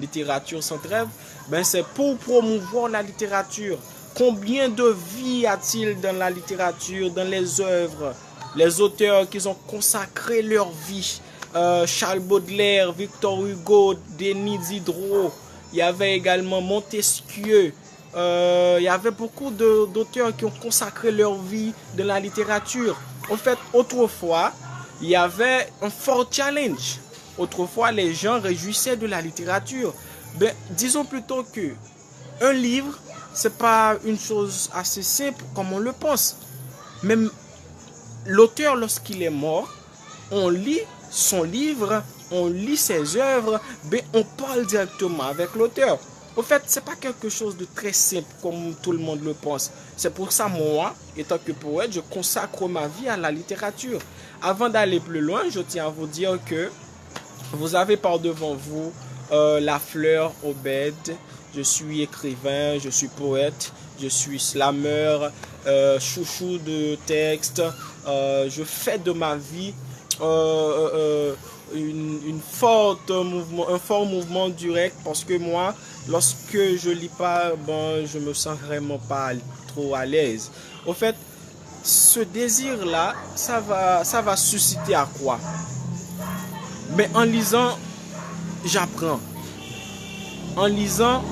littérature sans trêve, ben c'est pour promouvoir la littérature. Combien de vies a-t-il dans la littérature, dans les œuvres, les auteurs qui ont consacré leur vie, Charles Baudelaire, Victor Hugo, Denis Diderot, il y avait également Montesquieu, il y avait beaucoup d'auteurs qui ont consacré leur vie dans la littérature. En fait, autrefois, il y avait un fort challenge. Autrefois, les gens réjouissaient de la littérature. Ben, disons plutôt que un livre, c'est pas une chose assez simple comme on le pense. Même l'auteur, lorsqu'il est mort, on lit son livre, on lit ses œuvres, ben on parle directement avec l'auteur. Au fait, c'est pas quelque chose de très simple comme tout le monde le pense. C'est pour ça, moi, étant que poète, je consacre ma vie à la littérature. Avant d'aller plus loin, je tiens à vous dire que vous avez par devant vous la fleur Obed. Je suis écrivain, je suis poète, je suis slammer, chouchou de texte. Je fais de ma vie un fort mouvement direct parce que moi, lorsque je lis pas, bon, je me sens vraiment pas trop à l'aise. Au fait, ce désir-là, ça va susciter à quoi? Mais en lisant, j'apprends. En lisant,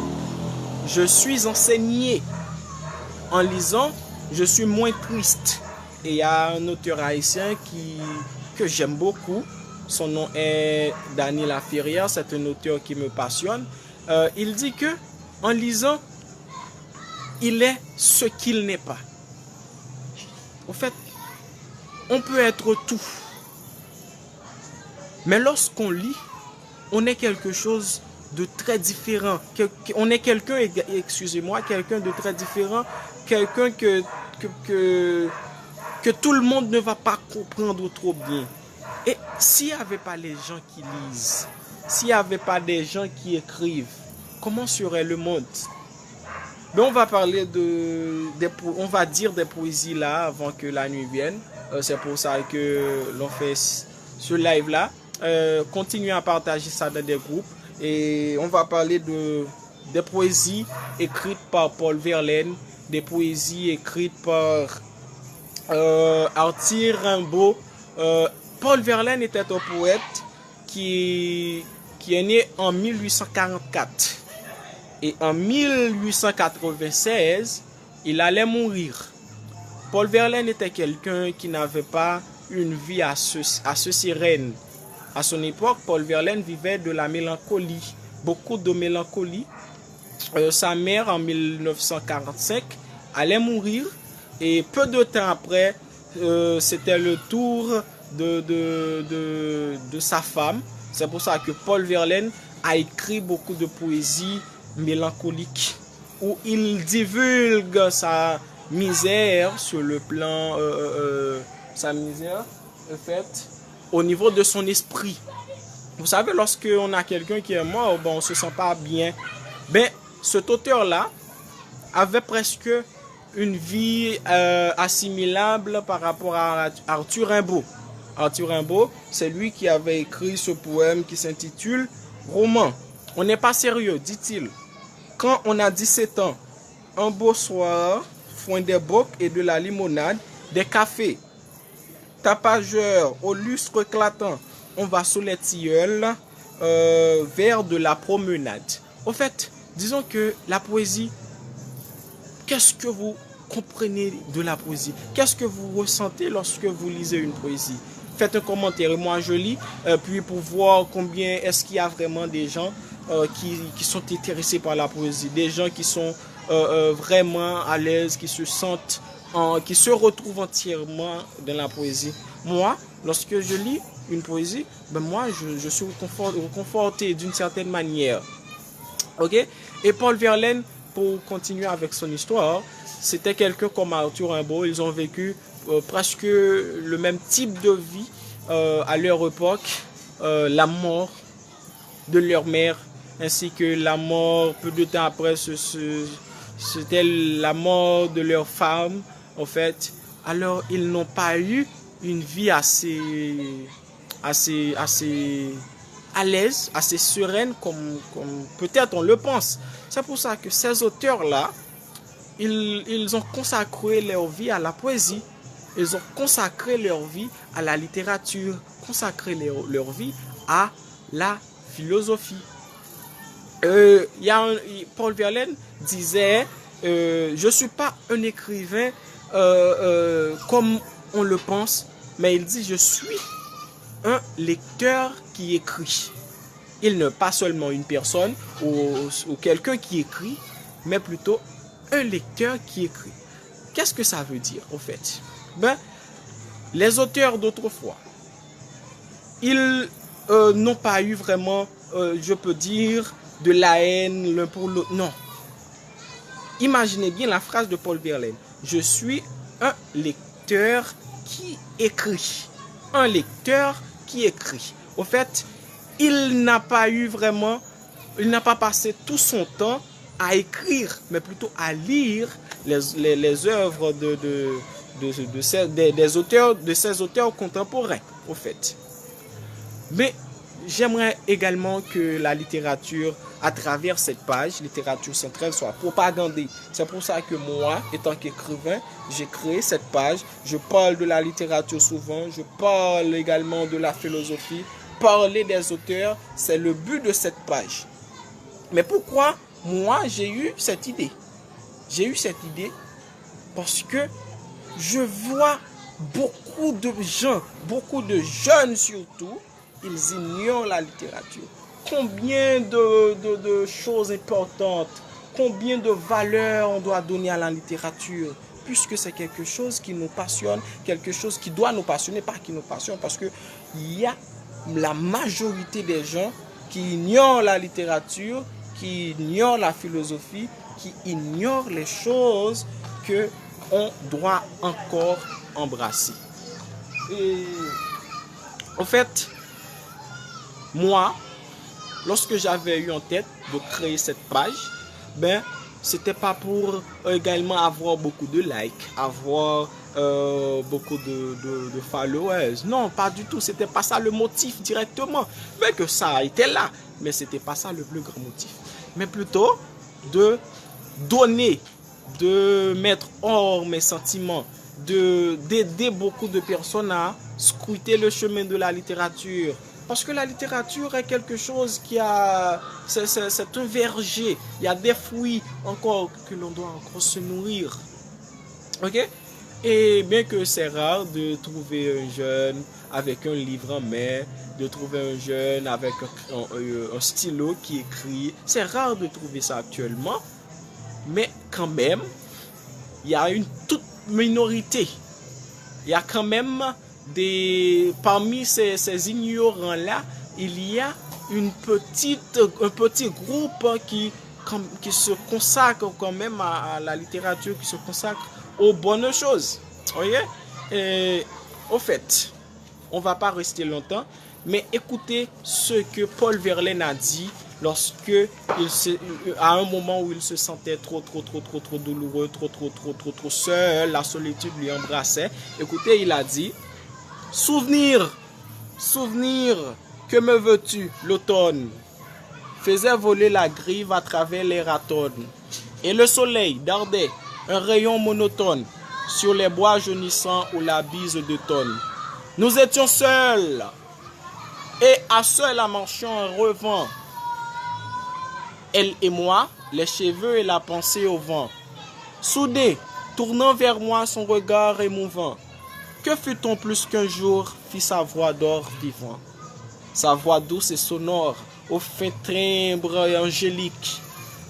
je suis enseigné. En lisant, je suis moins triste. Et il y a un auteur haïtien que j'aime beaucoup. Son nom est Daniel Laferrière. C'est un auteur qui me passionne. Il dit que en lisant, il est ce qu'il n'est pas. En fait, on peut être tout. Mais lorsqu'on lit, on est quelque chose de très différent. On est quelqu'un, excusez-moi, quelqu'un de très différent. Quelqu'un que tout le monde ne va pas comprendre trop bien. Et s'il n'y avait pas les gens qui lisent, s'il n'y avait pas des gens qui écrivent, comment serait le monde? Mais on va parler on va dire des poésies là avant que la nuit vienne. C'est pour ça que l'on fait ce live là. Continuez à partager ça dans des groupes. Et on va parler des poésies écrites par Paul Verlaine, des poésies écrites par Arthur Rimbaud. Paul Verlaine était un poète qui est né en 1844. Et en 1896, il allait mourir. Paul Verlaine était quelqu'un qui n'avait pas une vie assez sereine. À son époque, Paul Verlaine vivait de la mélancolie, beaucoup de mélancolie. Sa mère, en 1945, allait mourir. Et peu de temps après, c'était le tour de sa femme. C'est pour ça que Paul Verlaine a écrit beaucoup de poésie mélancolique où il divulgue sa misère sur le plan sa misère en fait au niveau de son esprit. Vous savez, lorsque on a quelqu'un qui est mort, bon, on se sent pas bien. Ben, cet auteur là avait presque une vie assimilable par rapport à Arthur Rimbaud. Arthur Rimbaud, c'est lui qui avait écrit ce poème qui s'intitule Roman. On n'est pas sérieux, dit-il. Quand on a 17 ans, un beau soir, foin des bocs et de la limonade, des cafés, tapageurs au lustre éclatant, on va sous les tilleuls vers de la promenade. Au fait, disons que la poésie, qu'est-ce que vous comprenez de la poésie? Qu'est-ce que vous ressentez lorsque vous lisez une poésie? Faites un commentaire et moi je lis, puis pour voir combien est-ce qu'il y a vraiment des gens qui sont intéressés par la poésie, des gens qui sont vraiment à l'aise, qui se sentent, qui se retrouvent entièrement dans la poésie. Moi, lorsque je lis une poésie, ben moi je suis reconforté d'une certaine manière. Ok? Et Paul Verlaine, pour continuer avec son histoire, c'était quelqu'un comme Arthur Rimbaud. Ils ont vécu presque le même type de vie à leur époque, la mort de leur mère, ainsi que la mort, peu de temps après, c'était la mort de leur femme, en fait. Alors, ils n'ont pas eu une vie assez à l'aise, assez sereine comme peut-être on le pense. C'est pour ça que ces auteurs-là, ils ont consacré leur vie à la poésie. Ils ont consacré leur vie à la littérature, consacré leur vie à la philosophie. Paul Verlaine disait je ne suis pas un écrivain comme on le pense, mais il dit je suis un lecteur qui écrit. Il n'est pas seulement une personne ou quelqu'un qui écrit, mais plutôt un lecteur qui écrit. Qu'est-ce que ça veut dire au fait? Les auteurs d'autrefois, ils n'ont pas eu vraiment, je peux dire, de la haine l'un pour l'autre. Non. Imaginez bien la phrase de Paul Verlaine. Je suis un lecteur qui écrit. Un lecteur qui écrit. Au fait, il n'a pas passé tout son temps à écrire, mais plutôt à lire les œuvres de ces auteurs contemporains, au fait. Mais j'aimerais également que la littérature, à travers cette page, littérature centrale, soit propagandée. C'est pour ça que moi, étant qu'écrivain, j'ai créé cette page. Je parle de la littérature souvent, je parle également de la philosophie. Parler des auteurs, c'est le but de cette page. Mais pourquoi moi j'ai eu cette idée? J'ai eu cette idée parce que je vois beaucoup de gens, beaucoup de jeunes surtout, ils ignorent la littérature. Combien de choses importantes, combien de valeurs on doit donner à la littérature, puisque c'est quelque chose qui nous passionne, quelque chose qui doit nous passionner, pas qui nous passionne, parce que il y a la majorité des gens qui ignorent la littérature, qui ignorent la philosophie, qui ignorent les choses que on doit encore embrasser. Et en fait, moi, lorsque j'avais eu en tête de créer cette page, c'était pas pour également avoir beaucoup de likes, avoir beaucoup de followers. Non, pas du tout. C'était pas ça le motif directement. Mais que ça a été là. Mais c'était pas ça le plus grand motif. Mais plutôt de donner, de mettre hors mes sentiments, d'aider beaucoup de personnes à scruter le chemin de la littérature. Parce que la littérature est quelque chose qui a... C'est un verger. Il y a des fruits encore que l'on doit encore se nourrir. Ok? Et bien que c'est rare de trouver un jeune avec un livre en main, de trouver un jeune avec un stylo qui écrit. C'est rare de trouver ça actuellement. Mais quand même, il y a une toute minorité. Il y a quand même parmi ces ignorants-là, il y a un petit groupe qui se consacre quand même à la littérature, qui se consacre aux bonnes choses. Voyez? Et au fait, on ne va pas rester longtemps, mais écoutez ce que Paul Verlaine a dit lorsque à un moment où il se sentait trop douloureux, trop seul, la solitude lui embrassait. Écoutez, il a dit: Souvenir, que me veux-tu, l'automne faisait voler la grive à travers les ratonnes, et le soleil dardait un rayon monotone sur les bois jaunissants où la bise d'automne. Nous étions seuls, et à seuls marchions en revent, elle et moi, les cheveux et la pensée au vent. Soudain, tournant vers moi son regard émouvant, que fut-on plus qu'un jour, fit sa voix d'or vivant. Sa voix douce et sonore, au fin timbre angélique.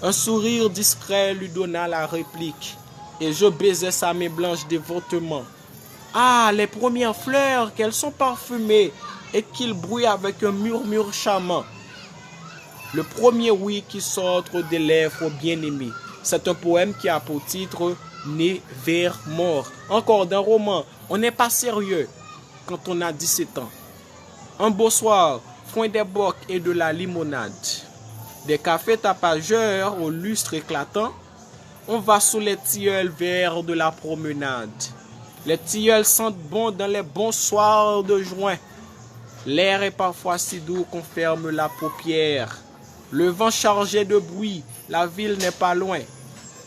Un sourire discret lui donna la réplique, et je baisais sa main blanche dévotement. Ah, les premières fleurs, qu'elles sont parfumées, et qu'il bruit avec un murmure charmant. Le premier oui qui sort des lèvres bien-aimées. C'est un poème qui a pour titre Né vers mort. Encore d'un roman. On n'est pas sérieux quand on a 17 ans. Un beau soir, foin des bocs et de la limonade. Des cafés tapageurs au lustre éclatant. On va sous les tilleuls verts de la promenade. Les tilleuls sentent bon dans les bons soirs de juin. L'air est parfois si doux qu'on ferme la paupière. Le vent chargé de bruit, la ville n'est pas loin.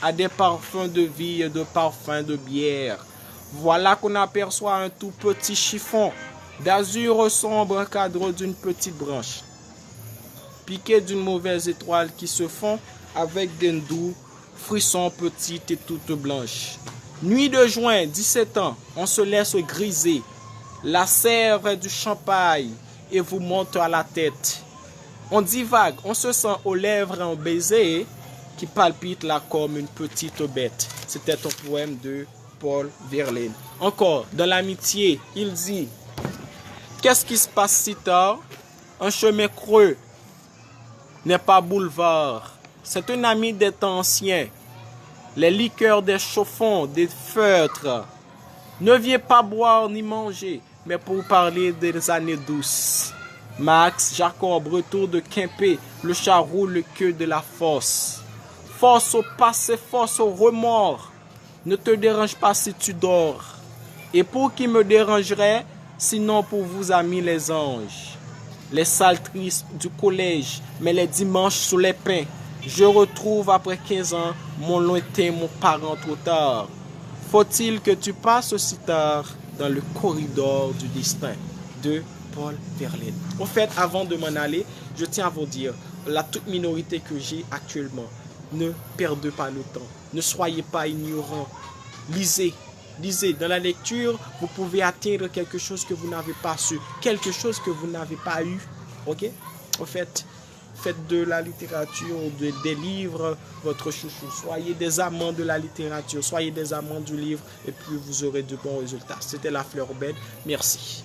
A des parfums de vie et de parfums de bière. Voilà qu'on aperçoit un tout petit chiffon d'azur sombre encadré d'une petite branche, piqué d'une mauvaise étoile qui se fond avec des doux frissons petites et toutes blanches. Nuit de juin, 17 ans, on se laisse griser. La sève du champagne et vous monte à la tête. On divague, on se sent aux lèvres un baiser qui palpite là comme une petite bête. C'était un poème de Paul Verlaine. Encore, dans l'amitié, il dit: qu'est-ce qui se passe si tard? Un chemin creux n'est pas boulevard. C'est un ami des temps anciens. Les liqueurs des chauffons, des feutres. Ne viens pas boire ni manger, mais pour parler des années douces. Max, Jacob, retour de Quimper, le charroux, le queue de la force. Force au passé, force au remords. Ne te dérange pas si tu dors. Et pour qui me dérangerait, sinon pour vous amis les anges. Les saltrices du collège, mais les dimanches sous les pins. Je retrouve après 15 ans mon lointain, mon parent trop tard. Faut-il que tu passes aussi tard dans le corridor du destin? De Paul Verlaine. En fait, avant de m'en aller, je tiens à vous dire, la toute minorité que j'ai actuellement, ne perdez pas le temps. Ne soyez pas ignorants. Lisez. Lisez. Dans la lecture, vous pouvez atteindre quelque chose que vous n'avez pas su, quelque chose que vous n'avez pas eu. Ok? En fait, faites de la littérature, des livres, votre chouchou. Soyez des amants de la littérature, soyez des amants du livre, et puis vous aurez de bons résultats. C'était La Fleur Urbaine. Merci.